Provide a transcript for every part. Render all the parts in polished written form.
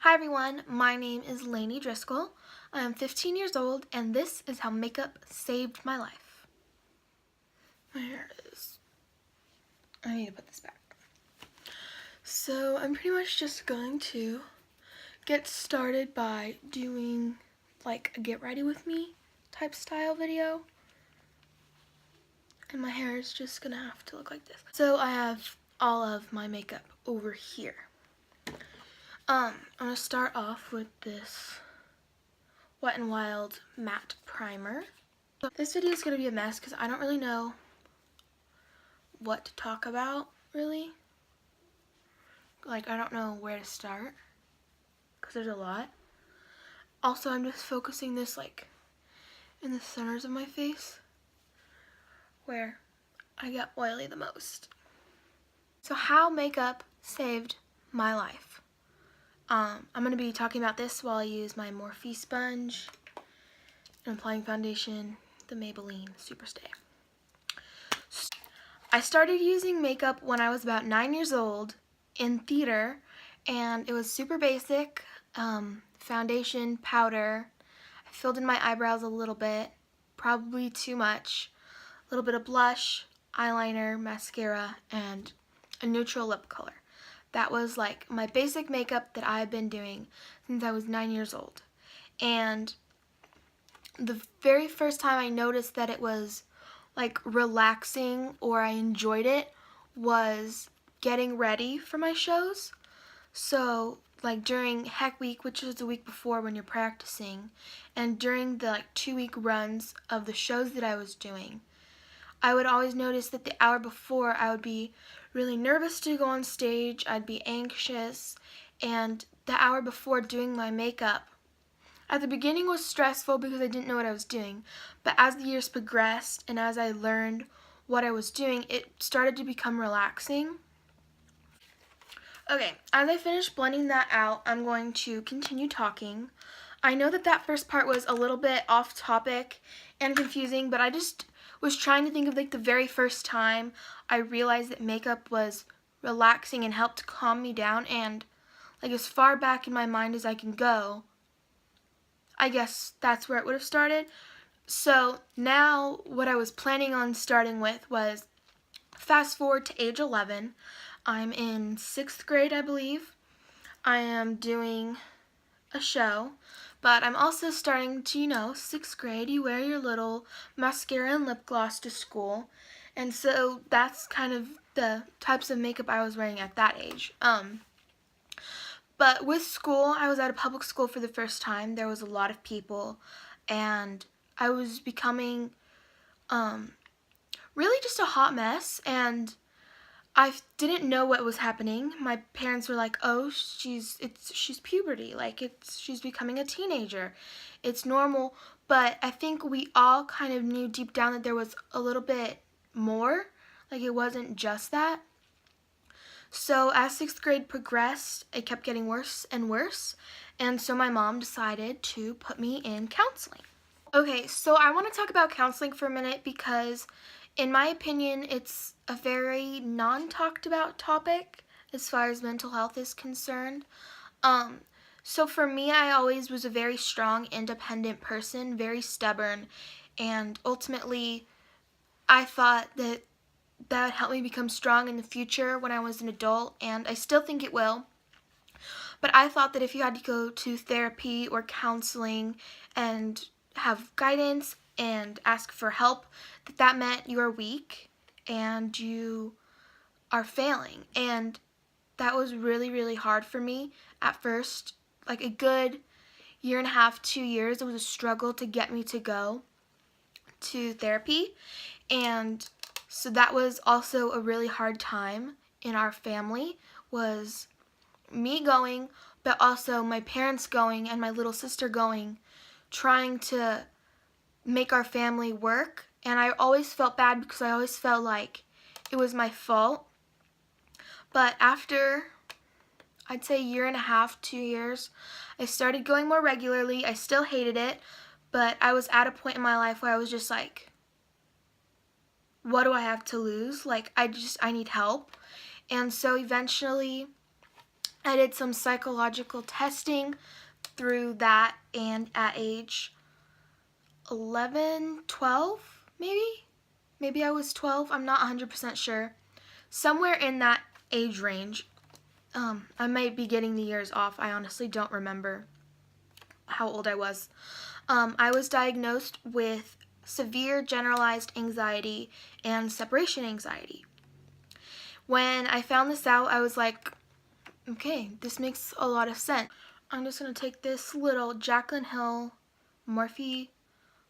Hi everyone, my name is Lainey Driscoll. I am 15 years old and this is how makeup saved my life. Here it is. I need to put this back. So I'm pretty much just going to get started by doing like a get ready with me type style video. And my hair is just gonna have to look like this. So I have all of my makeup over here. I'm gonna start off with this Wet n Wild matte primer. This video is going to be a mess because I don't really know what to talk about, really. Like, I don't know where to start because there's a lot. Also, I'm just focusing this, like, in the centers of my face where I get oily the most. So how makeup saved my life. I'm going to be talking about this while I use my Morphe sponge and applying foundation, the Maybelline Superstay. I started using makeup when I was about 9 years old in theater, and it was super basic, foundation, powder. I filled in my eyebrows a little bit, probably too much, a little bit of blush, eyeliner, mascara, and a neutral lip color. That was like my basic makeup that I've been doing since I was 9 years old. And the very first time I noticed that it was like relaxing or I enjoyed it was getting ready for my shows. So like during Heck Week, which is the week before when you're practicing, and during the like 2-week runs of the shows that I was doing, I would always notice that the hour before I would be really nervous to go on stage, I'd be anxious, and the hour before doing my makeup, at the beginning was stressful because I didn't know what I was doing, but as the years progressed and as I learned what I was doing, it started to become relaxing. Okay, as I finish blending that out, I'm going to continue talking. I know that that first part was a little bit off topic and confusing, but I just was trying to think of like the very first time I realized that makeup was relaxing and helped calm me down, and like as far back in my mind as I can go, I guess that's where it would have started. So now what I was planning on starting with was fast forward to age 11. I'm in 6th grade, I believe. I am doing a show, but I'm also starting to, 6th grade, you wear your little mascara and lip gloss to school. And so that's kind of the types of makeup I was wearing at that age. But with school, I was at a public school for the first time. There was a lot of people, and I was becoming really just a hot mess, and I didn't know what was happening. My parents were like, "Oh, she's puberty. Like she's becoming a teenager. It's normal." But I think we all kind of knew deep down that there was a little bit more. Like it wasn't just that. So as 6th grade progressed, it kept getting worse and worse, and so my mom decided to put me in counseling. Okay, so I want to talk about counseling for a minute because in my opinion, it's a very non-talked about topic as far as mental health is concerned. So for me, I always was a very strong, independent person, very stubborn, and ultimately I thought that that would help me become strong in the future when I was an adult, and I still think it will. But I thought that if you had to go to therapy or counseling and have guidance and ask for help, that meant you are weak and you are failing. And that was really, really hard for me at first. Like a good year and a half, 2 years, it was a struggle to get me to go to therapy. And so that was also a really hard time in our family, was me going, but also my parents going and my little sister going, trying to make our family work. And I always felt bad because I always felt like it was my fault. But after, I'd say a year and a half, 2 years, I started going more regularly. I still hated it, but I was at a point in my life where I was just like, what do I have to lose? Like, I need help. And so eventually I did some psychological testing through that, and at age 11, 12, maybe I was 12, I'm not 100% sure, somewhere in that age range. I might be getting the years off. I honestly don't remember how old I was. I was diagnosed with severe generalized anxiety and separation anxiety. When I found this out, I was like, okay, this makes a lot of sense. I'm just going to take this little Jaclyn Hill Morphe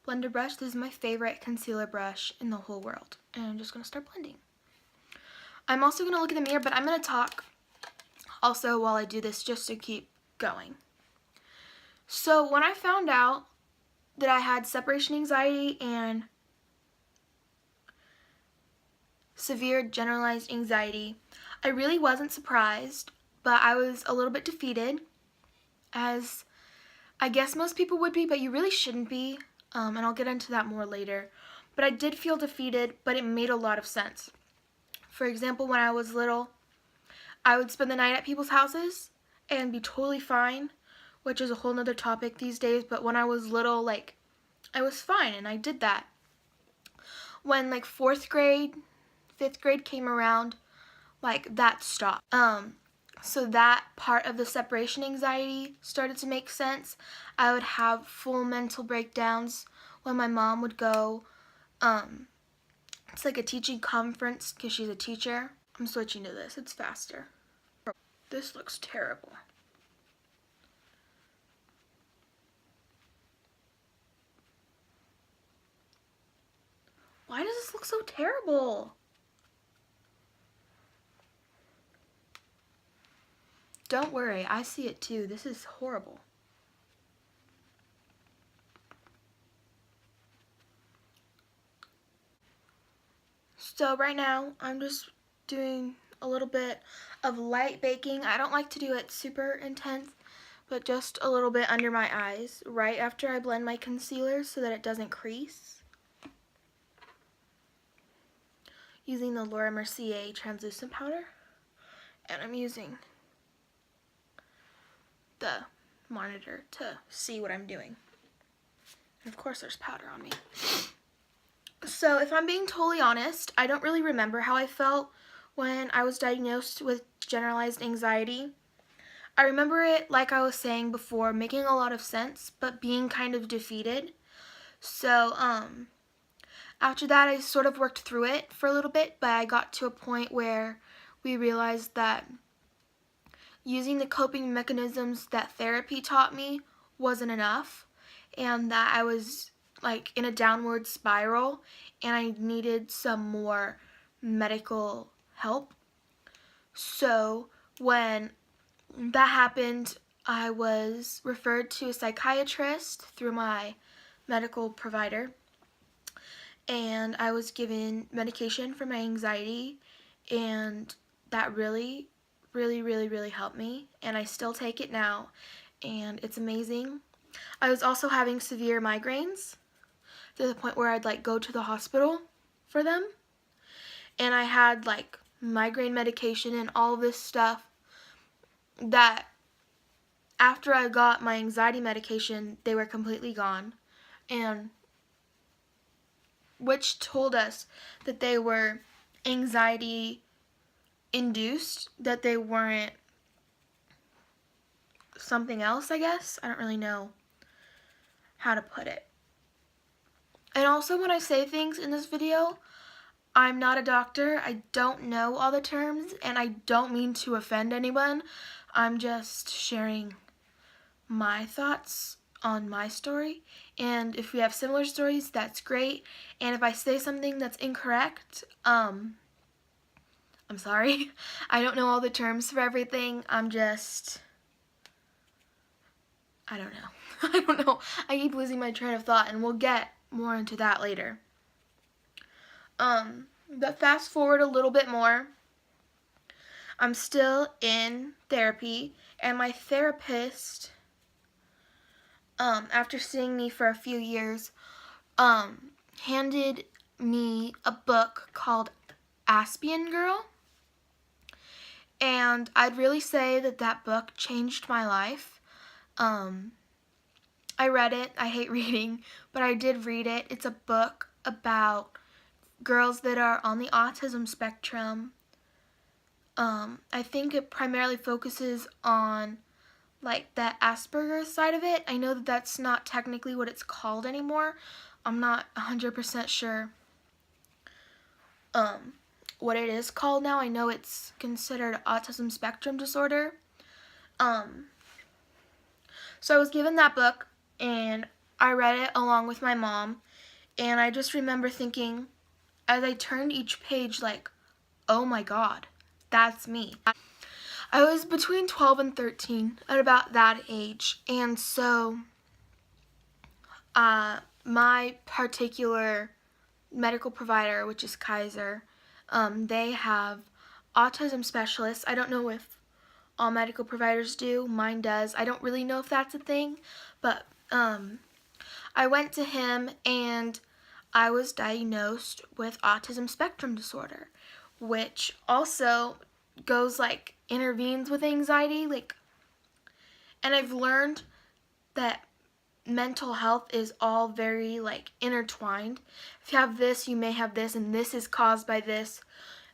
blender brush. This is my favorite concealer brush in the whole world. And I'm just going to start blending. I'm also going to look in the mirror, but I'm going to talk also while I do this just to keep going. So when I found out that I had separation anxiety and severe generalized anxiety, I really wasn't surprised, but I was a little bit defeated, as I guess most people would be, but you really shouldn't be, and I'll get into that more later. But I did feel defeated, but it made a lot of sense. For example, when I was little, I would spend the night at people's houses and be totally fine, which is a whole nother topic these days, but when I was little, like, I was fine, and I did that. When, like, 4th grade, 5th grade came around, like, that stopped. So that part of the separation anxiety started to make sense. I would have full mental breakdowns when my mom would go, it's like a teaching conference because she's a teacher. I'm switching to this, it's faster. This looks terrible. Why does this look so terrible? Don't worry, I see it too. This is horrible. So right now, I'm just doing a little bit of light baking. I don't like to do it super intense, but just a little bit under my eyes right after I blend my concealer so that it doesn't crease. Using the Laura Mercier translucent powder, and I'm using the monitor to see what I'm doing. And of course there's powder on me. So if I'm being totally honest, I don't really remember how I felt when I was diagnosed with generalized anxiety. I remember it, like I was saying before, making a lot of sense, but being kind of defeated. So after that I sort of worked through it for a little bit, but I got to a point where we realized that using the coping mechanisms that therapy taught me wasn't enough, and that I was like in a downward spiral and I needed some more medical help. So when that happened, I was referred to a psychiatrist through my medical provider, and I was given medication for my anxiety, and that really helped me, and I still take it now, and it's amazing. I was also having severe migraines to the point where I'd like go to the hospital for them, and I had like migraine medication and all this stuff that after I got my anxiety medication, they were completely gone, and which told us that they were anxiety induced, that they weren't something else, I guess. I don't really know how to put it. And also, when I say things in this video, I'm not a doctor. I don't know all the terms, and I don't mean to offend anyone. I'm just sharing my thoughts on my story, and if we have similar stories, that's great. And if I say something that's incorrect, I'm sorry. I don't know all the terms for everything. I don't know. I don't know. I keep losing my train of thought, and we'll get more into that later. But fast forward a little bit more. I'm still in therapy, and my therapist, after seeing me for a few years, handed me a book called Aspian Girl. And I'd really say that that book changed my life. I read it. I hate reading, but I did read it. It's a book about girls that are on the autism spectrum. I think it primarily focuses on like the Asperger's side of it. I know that that's not technically what it's called anymore. I'm not 100% sure what it is called now. I know it's considered autism spectrum disorder. So I was given that book and I read it along with my mom, and I just remember thinking as I turned each page like, oh my god, that's me. I was between 12 and 13 at about that age, and so my particular medical provider, which is Kaiser, they have autism specialists. I don't know if all medical providers do. Mine does. I don't really know if that's a thing, but I went to him and I was diagnosed with autism spectrum disorder, which also goes like intervenes with anxiety, like, and I've learned that mental health is all very like intertwined. If you have this, you may have this, and this is caused by this,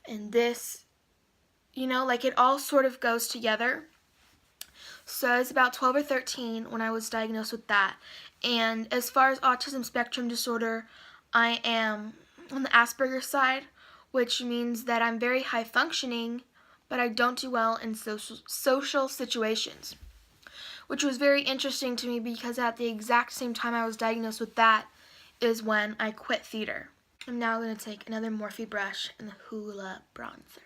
and this, you know, like it all sort of goes together. So I was about 12 or 13 when I was diagnosed with that. And as far as autism spectrum disorder, I am on the Asperger's side, which means that I'm very high functioning, but I don't do well in social situations, which was very interesting to me because at the exact same time I was diagnosed with that is when I quit theater. I'm now going to take another Morphe brush and the Hoola bronzer.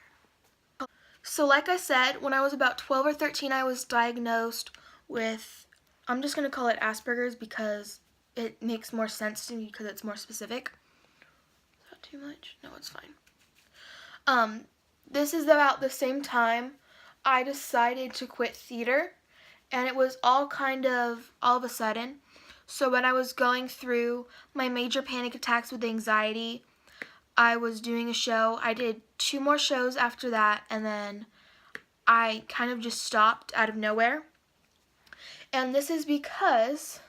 So like I said, when I was about 12 or 13, I was diagnosed with, I'm just going to call it Asperger's because it makes more sense to me because it's more specific. Is that too much? No, it's fine. This is about the same time I decided to quit theater, and it was all of a sudden. So when I was going through my major panic attacks with anxiety, I was doing a show. I did 2 more shows after that, and then I kind of just stopped out of nowhere. And this is because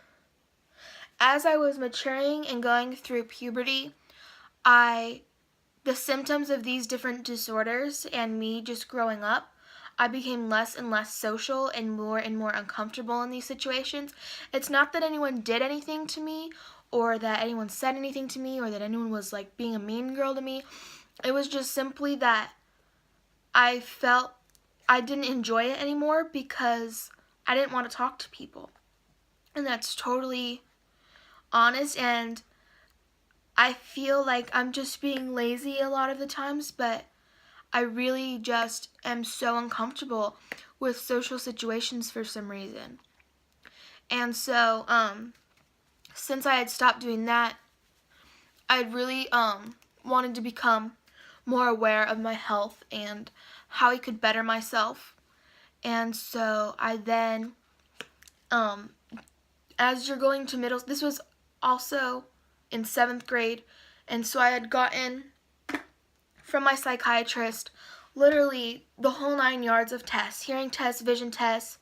as I was maturing and going through puberty, the symptoms of these different disorders and me just growing up, I became less and less social and more uncomfortable in these situations. It's not that anyone did anything to me or that anyone said anything to me or that anyone was like being a mean girl to me. It was just simply that I felt I didn't enjoy it anymore because I didn't want to talk to people. And that's totally honest, and I feel like I'm just being lazy a lot of the times, but I really just am so uncomfortable with social situations for some reason. And so, since I had stopped doing that, I'd really wanted to become more aware of my health and how I could better myself. And so I then, as you're going to this was also in 7th grade, and so I had gotten from my psychiatrist literally the whole 9 yards of tests, hearing tests, vision tests.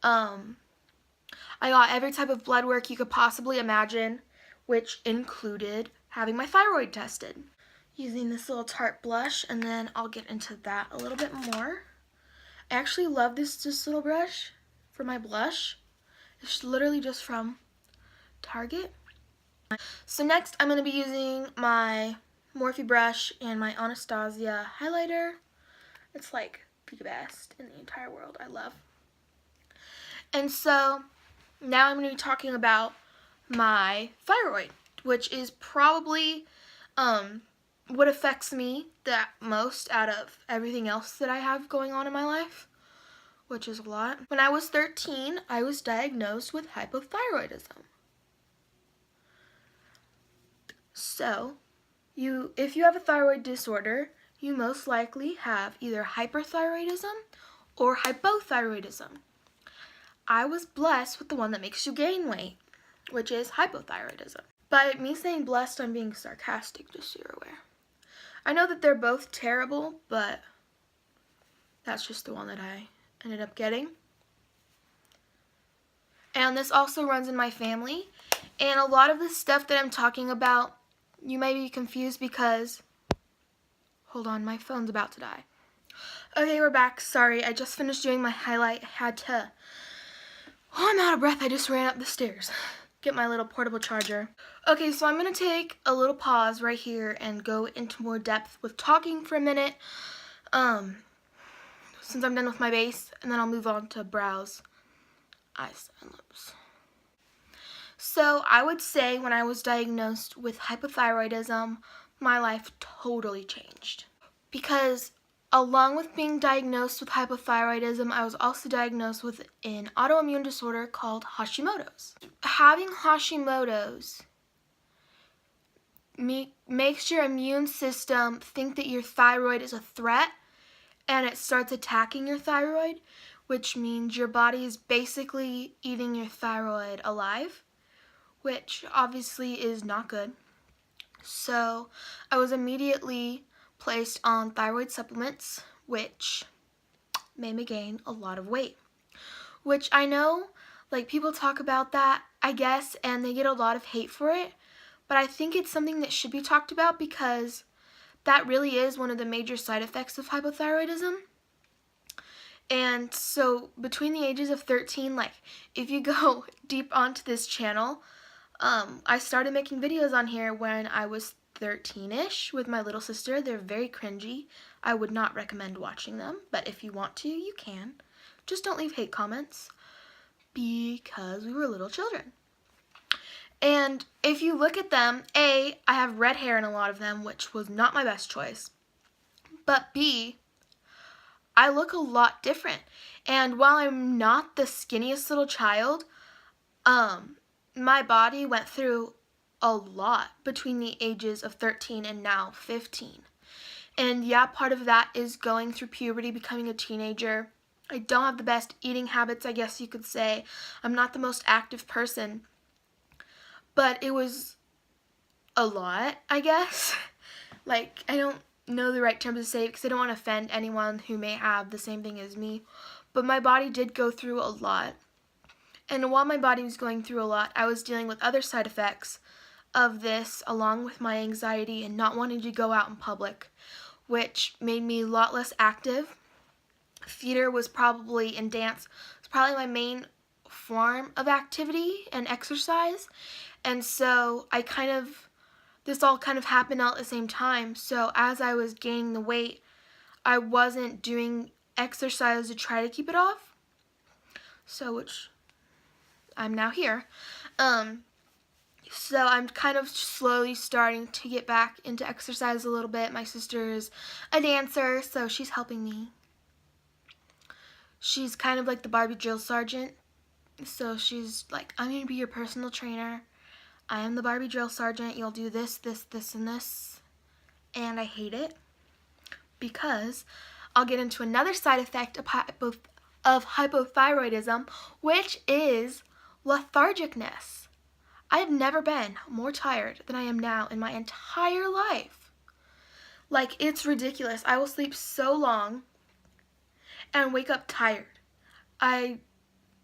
I got every type of blood work you could possibly imagine, which included having my thyroid tested. Using this little Tarte blush, and then I'll get into that a little bit more. I actually love this little brush for my blush. It's literally just from Target. So next I'm going to be using my Morphe brush and my Anastasia highlighter. It's like the best in the entire world. I love. And so now I'm going to be talking about my thyroid, which is probably what affects me the most out of everything else that I have going on in my life, which is a lot. When I was 13, I was diagnosed with hypothyroidism. So, if you have a thyroid disorder, you most likely have either hyperthyroidism or hypothyroidism. I was blessed with the one that makes you gain weight, which is hypothyroidism. By me saying blessed, I'm being sarcastic, just so you're aware. I know that they're both terrible, but That's just the one that I ended up getting. And this also runs in my family. And a lot of the stuff that I'm talking about, you may be confused because, hold on, my phone's about to die. Okay, we're back. Sorry, I just finished doing my highlight. I had to, oh, I'm out of breath. I just ran up the stairs. Get my little portable charger. Okay, so I'm going to take a little pause right here and go into more depth with talking for a minute. Since I'm done with my base, and then I'll move on to brows, eyes, and lips. So I would say when I was diagnosed with hypothyroidism, my life totally changed. Because along with being diagnosed with hypothyroidism, I was also diagnosed with an autoimmune disorder called Hashimoto's. Having Hashimoto's makes your immune system think that your thyroid is a threat, and it starts attacking your thyroid, which means your body is basically eating your thyroid alive, which obviously is not good. So I was immediately placed on thyroid supplements, which made me gain a lot of weight. Which I know, like, people talk about that, I guess, and they get a lot of hate for it, but I think it's something that should be talked about because that really is one of the major side effects of hypothyroidism. And so between the ages of 13, like, if you go deep onto this channel, I started making videos on here when I was 13-ish with my little sister. They're very cringy. I would not recommend watching them, but if you want to, you can. Just don't leave hate comments because we were little children. And if you look at them, A, I have red hair in a lot of them, which was not my best choice. But B, I look a lot different. And while I'm not the skinniest little child, my body went through a lot between the ages of 13 and now 15. And yeah, part of that is going through puberty, becoming a teenager. I don't have the best eating habits, I guess you could say. I'm not the most active person. But it was a lot, I guess. Like, I don't know the right terms to say it because I don't want to offend anyone who may have the same thing as me. But my body did go through a lot. And while my body was going through a lot, I was dealing with other side effects of this, along with my anxiety and not wanting to go out in public, which made me a lot less active. Theater was probably, and dance was probably my main form of activity and exercise. And so this all kind of happened all at the same time. So as I was gaining the weight, I wasn't doing exercise to try to keep it off. So, which I'm now here. So I'm kind of slowly starting to get back into exercise a little bit. My sister is a dancer, so she's helping me. She's kind of like the Barbie drill sergeant. So she's like, I'm going to be your personal trainer. I am the Barbie drill sergeant. You'll do this, this, this, and this. And I hate it because I'll get into another side effect of hypothyroidism, which is lethargicness. I have never been more tired than I am now in my entire life. Like, it's ridiculous. I will sleep so long and wake up tired. I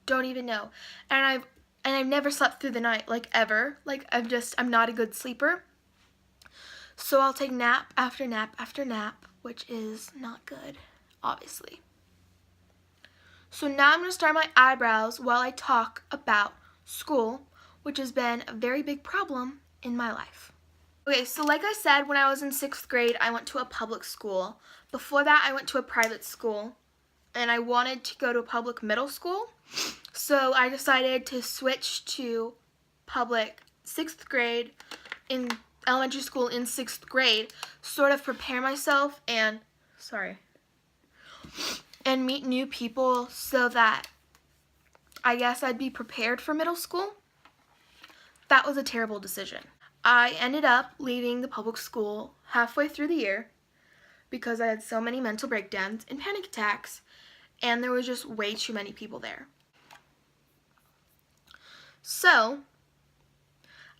don't even know. And I've never slept through the night, like, ever. Like, I'm not a good sleeper. So I'll take nap after nap after nap, which is not good, obviously. So now I'm going to start my eyebrows while I talk about school, which has been a very big problem in my life. Okay, so like I said, when I was in 6th grade, I went to a public school. Before that, I went to a private school, and I wanted to go to a public middle school. So I decided to switch to public 6th grade in elementary school in 6th grade, sort of prepare myself and meet new people so that I guess I'd be prepared for middle school. That was a terrible decision. I ended up leaving the public school halfway through the year because I had so many mental breakdowns and panic attacks, and there was just way too many people there. So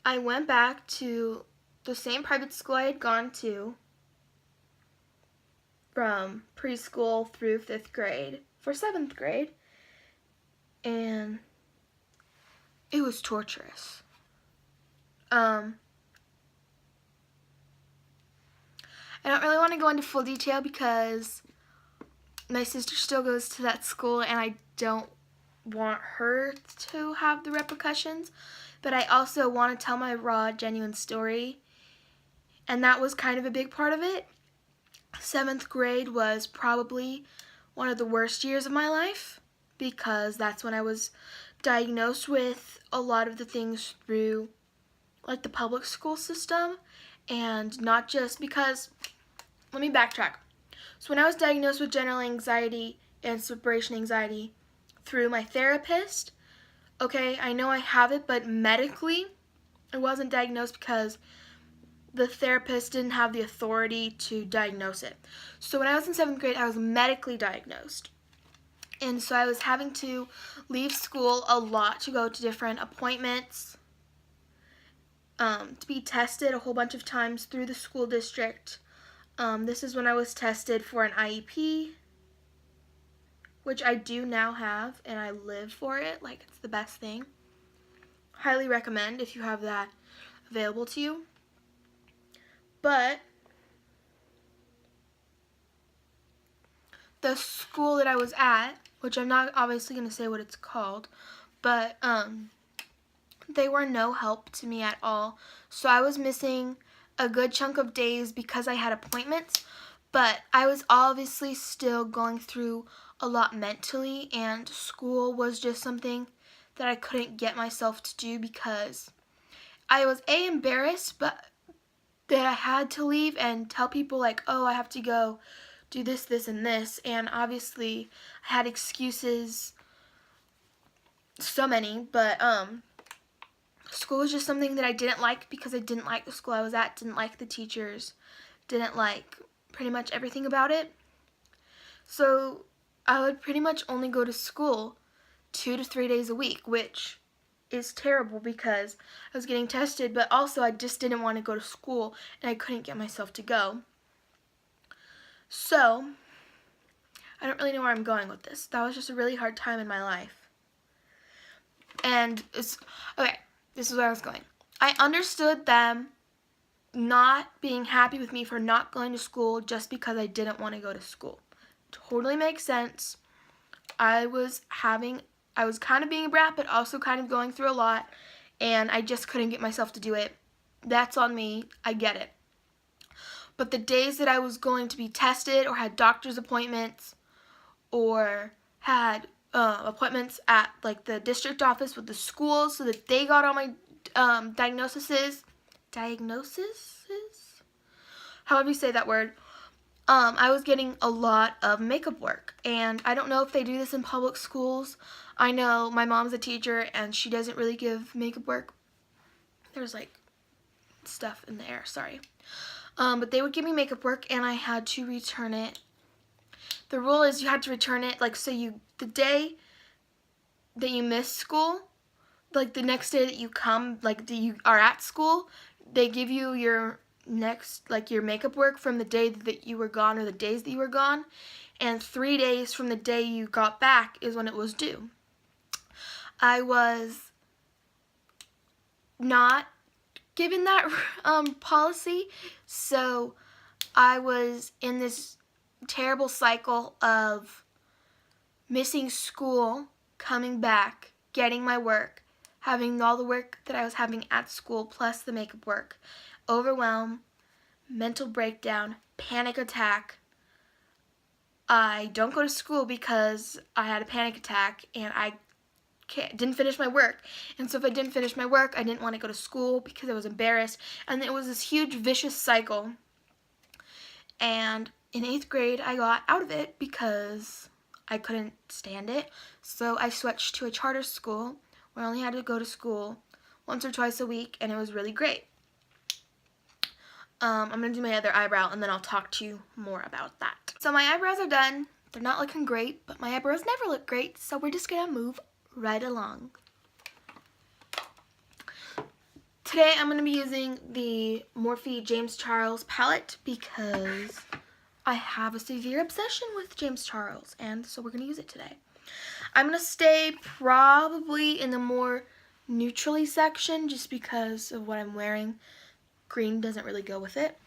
I went back to the same private school I had gone to from preschool through 5th grade for 7th grade, and it was torturous. I don't really want to go into full detail because my sister still goes to that school and I don't want her to have the repercussions, but I also want to tell my raw, genuine story, and that was kind of a big part of it. 7th grade was probably one of the worst years of my life because that's when I was diagnosed with a lot of the things through like the public school system, and not just because, let me backtrack. So when I was diagnosed with general anxiety and separation anxiety through my therapist, okay, I know I have it, but medically I wasn't diagnosed because the therapist didn't have the authority to diagnose it. So when I was in 7th grade, I was medically diagnosed. And so I was having to leave school a lot to go to different appointments, to be tested a whole bunch of times through the school district. This is when I was tested for an IEP, which I do now have, and I live for it. Like, it's the best thing. Highly recommend if you have that available to you. But the school that I was at, which I'm not obviously going to say what it's called, but they were no help to me at all. So I was missing a good chunk of days because I had appointments, but I was obviously still going through a lot mentally, and school was just something that I couldn't get myself to do because I was embarrassed, but that I had to leave and tell people like, oh, I have to go do this, this, and this, and obviously I had excuses, so many, but school was just something that I didn't like because I didn't like the school I was at, didn't like the teachers, didn't like pretty much everything about it. So I would pretty much only go to school 2 to 3 days a week, which is terrible because I was getting tested, but also I just didn't want to go to school and I couldn't get myself to go. So I don't really know where I'm going with this. That was just a really hard time in my life. And okay, this is where I was going. I understood them not being happy with me for not going to school just because I didn't want to go to school. Totally makes sense. I was kind of being a brat, but also kind of going through a lot, and I just couldn't get myself to do it. That's on me. I get it. But the days that I was going to be tested or had doctor's appointments or had appointments at like the district office with the schools so that they got all my diagnoses, however you say that word, I was getting a lot of makeup work, and I don't know if they do this in public schools. I know my mom's a teacher and she doesn't really give makeup work. There's like stuff in the air, sorry. But they would give me makeup work and I had to return it. The rule is you had to return it, like, so the day that you miss school, like the next day that you come, like you are at school, they give you your your makeup work from the day that you were gone or the days that you were gone, and 3 days from the day you got back is when it was due. I was not given that policy, so I was in this terrible cycle of missing school, coming back, getting my work, having all the work that I was having at school plus the makeup work, overwhelm, mental breakdown, panic attack. I don't go to school because I had a panic attack and I didn't finish my work. And so if I didn't finish my work, I didn't want to go to school because I was embarrassed. And it was this huge vicious cycle. And in 8th grade, I got out of it because I couldn't stand it. So I switched to a charter school where I only had to go to school once or twice a week, and it was really great. I'm going to do my other eyebrow, and then I'll talk to you more about that. So my eyebrows are done. They're not looking great, but my eyebrows never look great, so we're just going to move right along. Today I'm going to be using the Morphe James Charles palette because I have a severe obsession with James Charles, and so we're going to use it today. I'm going to stay probably in the more neutrally section just because of what I'm wearing. Green doesn't really go with it.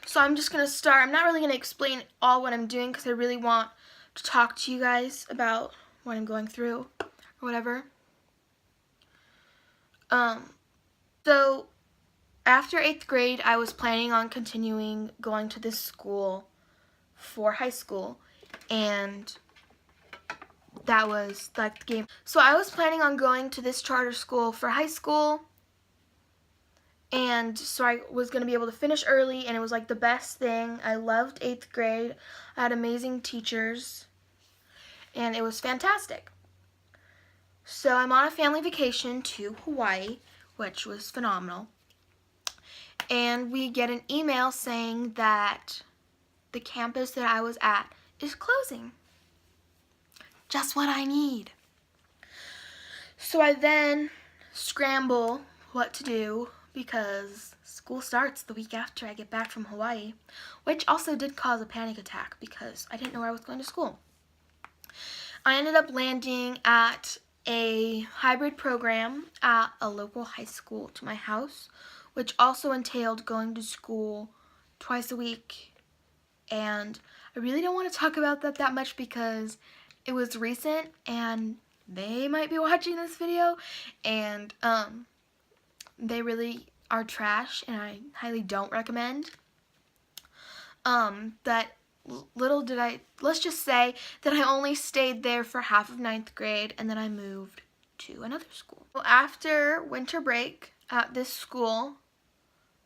So I'm just going to start. I'm not really going to explain all what I'm doing because I really want to talk to you guys about what I'm going through or whatever. So after 8th grade, I was planning on continuing going to this school for high school, and that was like the game. So I was planning on going to this charter school for high school, and so I was going to be able to finish early, and it was like the best thing. I loved 8th grade. I had amazing teachers, and it was fantastic. So I'm on a family vacation to Hawaii, which was phenomenal. And we get an email saying that the campus that I was at is closing. Just what I need. So I then scramble what to do because school starts the week after I get back from Hawaii, which also did cause a panic attack because I didn't know where I was going to school. I ended up landing at a hybrid program at a local high school to my house, which also entailed going to school twice a week. And I really don't want to talk about that much because it was recent and they might be watching this video, and they really are trash and I highly don't recommend. Let's just say that I only stayed there for half of 9th grade and then I moved to another school. Well, after winter break at this school,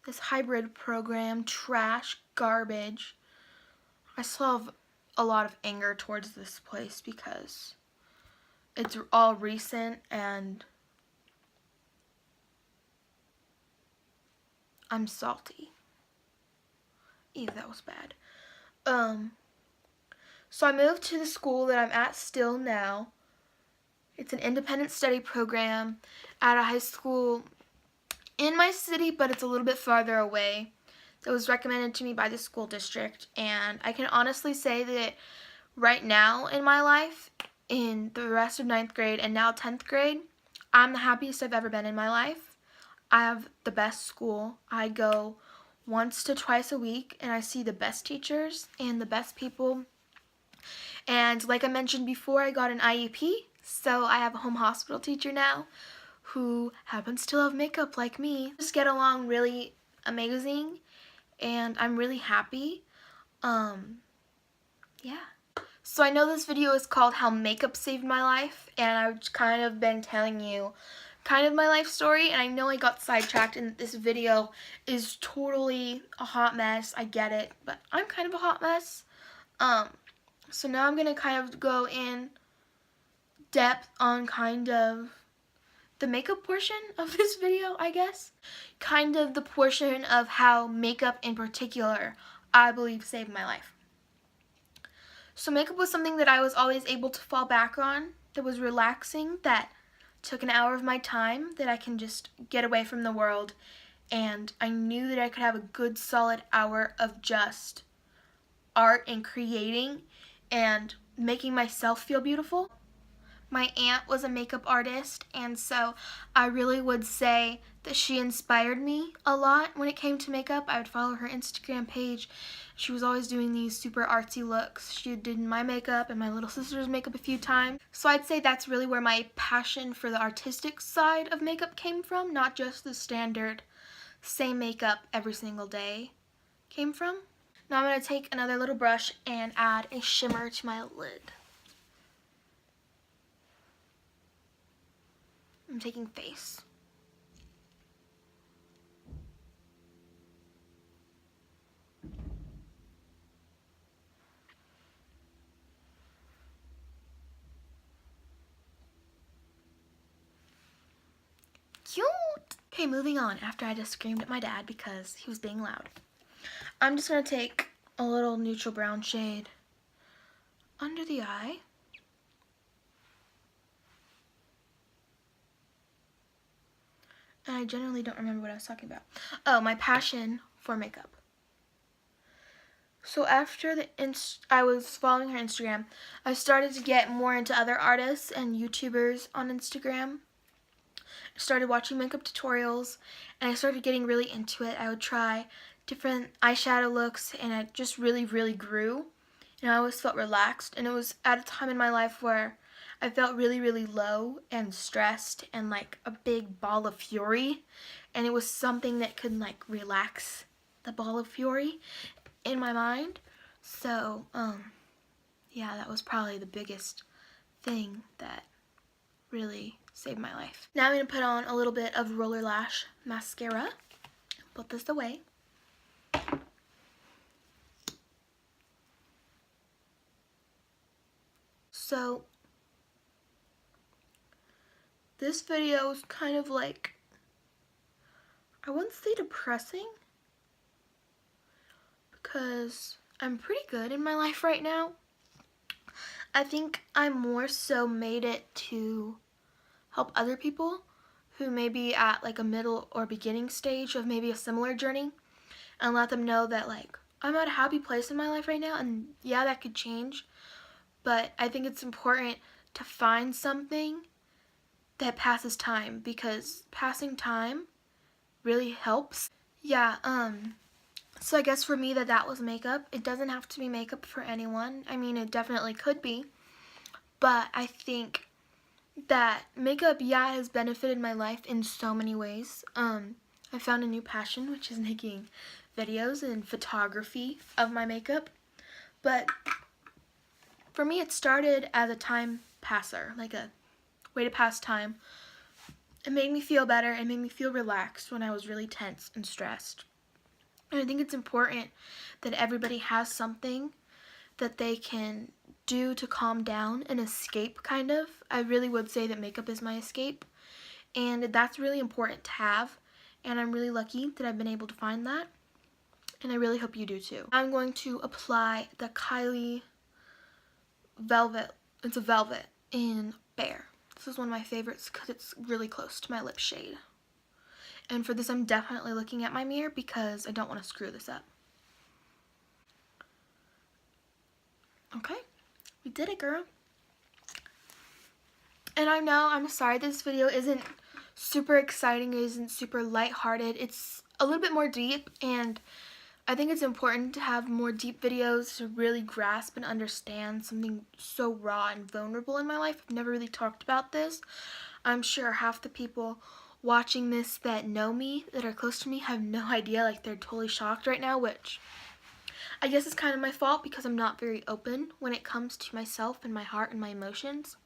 this hybrid program, trash, garbage, I still have a lot of anger towards this place because it's all recent and I'm salty. Ew, that was bad. So I moved to the school that I'm at still now. It's an independent study program at a high school in my city, but it's a little bit farther away. It was recommended to me by the school district, and I can honestly say that right now in my life, in the rest of 9th grade and now 10th grade, I'm the happiest I've ever been in my life. I have the best school. I go once to twice a week, and I see the best teachers and the best people. And like I mentioned before, I got an IEP, so I have a home hospital teacher now who happens to love makeup like me. Just get along really amazing, and I'm really happy. Yeah. So I know this video is called How Makeup Saved My Life, and I've kind of been telling you kind of my life story, and I know I got sidetracked and this video is totally a hot mess. I get it, but I'm kind of a hot mess. So now I'm going to kind of go in depth on kind of the makeup portion of this video, I guess. Kind of the portion of how makeup in particular, I believe, saved my life. So makeup was something that I was always able to fall back on, that was relaxing, that took an hour of my time, that I can just get away from the world, and I knew that I could have a good solid hour of just art and creating and making myself feel beautiful. My aunt was a makeup artist, and so I really would say that she inspired me a lot when it came to makeup. I would follow her Instagram page. She was always doing these super artsy looks. She did my makeup and my little sister's makeup a few times. So I'd say that's really where my passion for the artistic side of makeup came from, not just the standard same makeup every single day came from. Now I'm going to take another little brush and add a shimmer to my lid. I'm taking face. Cute! Okay, moving on after I just screamed at my dad because he was being loud. I'm just going to take a little neutral brown shade under the eye. And I generally don't remember what I was talking about. Oh, my passion for makeup. So after I was following her Instagram, I started to get more into other artists and YouTubers on Instagram. I started watching makeup tutorials, and I started getting really into it. I would try different eyeshadow looks, and it just really, really grew. And I always felt relaxed, and it was at a time in my life where I felt really, really low and stressed and like a big ball of fury, and it was something that could like relax the ball of fury in my mind. So, yeah, that was probably the biggest thing that really saved my life. Now I'm going to put on a little bit of Roller Lash mascara. Put this away. So, this video is kind of like, I wouldn't say depressing, because I'm pretty good in my life right now. I think I more so made it to help other people who may be at like a middle or beginning stage of maybe a similar journey, and let them know that like I'm at a happy place in my life right now, and yeah, that could change, but I think it's important to find something that passes time, because passing time really helps. Yeah, so I guess for me that was makeup. It doesn't have to be makeup for anyone. I mean, it definitely could be, but I think that makeup, yeah, has benefited my life in so many ways. I found a new passion, which is making videos and photography of my makeup. But for me, it started as a time passer, like a way to pass time. It made me feel better. It made me feel relaxed when I was really tense and stressed. And I think it's important that everybody has something that they can do to calm down and escape, kind of. I really would say that makeup is my escape, and that's really important to have, and I'm really lucky that I've been able to find that, and I really hope you do too. I'm going to apply the Kylie Velvet. It's a velvet in Bare. This is one of my favorites because it's really close to my lip shade. And for this, I'm definitely looking at my mirror because I don't want to screw this up. Okay, we did it, girl. And I know, I'm sorry this video isn't super exciting, it isn't super lighthearted. It's a little bit more deep, and I think it's important to have more deep videos to really grasp and understand something so raw and vulnerable in my life. I've never really talked about this. I'm sure half the people watching this that know me, that are close to me, have no idea. Like, they're totally shocked right now, which I guess is kind of my fault because I'm not very open when it comes to myself and my heart and my emotions.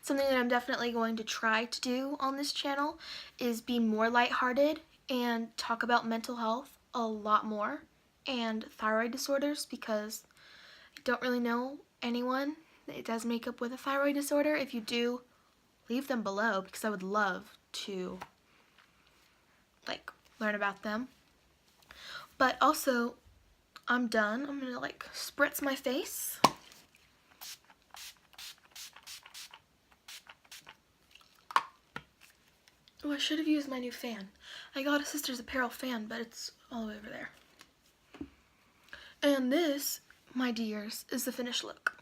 Something that I'm definitely going to try to do on this channel is be more lighthearted and talk about mental health a lot more and thyroid disorders, because I don't really know anyone that does makeup with a thyroid disorder. If you do, leave them below because I would love to like learn about them. But also, I'm done. I'm gonna like spritz my face. Oh, I should have used my new fan. I got a Sisters Apparel fan, but it's all the way over there. And this, my dears, is the finished look.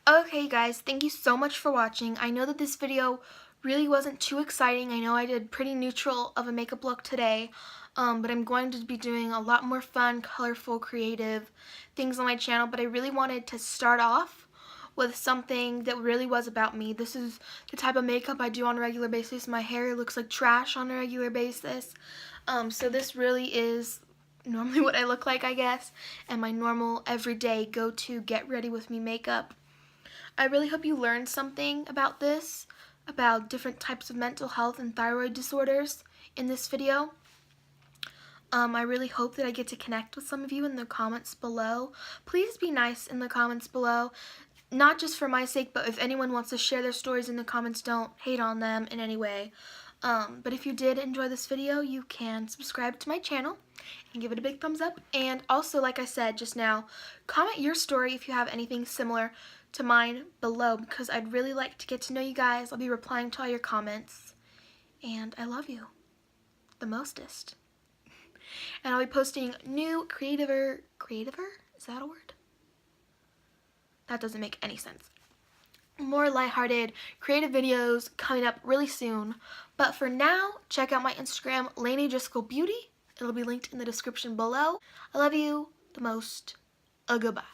Okay guys, thank you so much for watching. I know that this video really wasn't too exciting. I know I did pretty neutral of a makeup look today, but I'm going to be doing a lot more fun, colorful, creative things on my channel. But I really wanted to start off with something that really was about me. This is the type of makeup I do on a regular basis. My hair looks like trash on a regular basis. So this really is normally what I look like, I guess, and my normal everyday go-to get ready with me makeup. I really hope you learned something about this, about different types of mental health and thyroid disorders in this video. I really hope that I get to connect with some of you in the comments below. Please be nice in the comments below, not just for my sake, but if anyone wants to share their stories in the comments, don't hate on them in any way. But if you did enjoy this video, you can subscribe to my channel and give it a big thumbs up. And also, like I said just now, comment your story if you have anything similar to mine below, because I'd really like to get to know you guys. I'll be replying to all your comments, and I love you the mostest. And I'll be posting new creativer, is that a word? That doesn't make any sense. More lighthearted, creative videos coming up really soon. But for now, check out my Instagram, Lainey Driscoll Beauty. It'll be linked in the description below. I love you the most. Goodbye.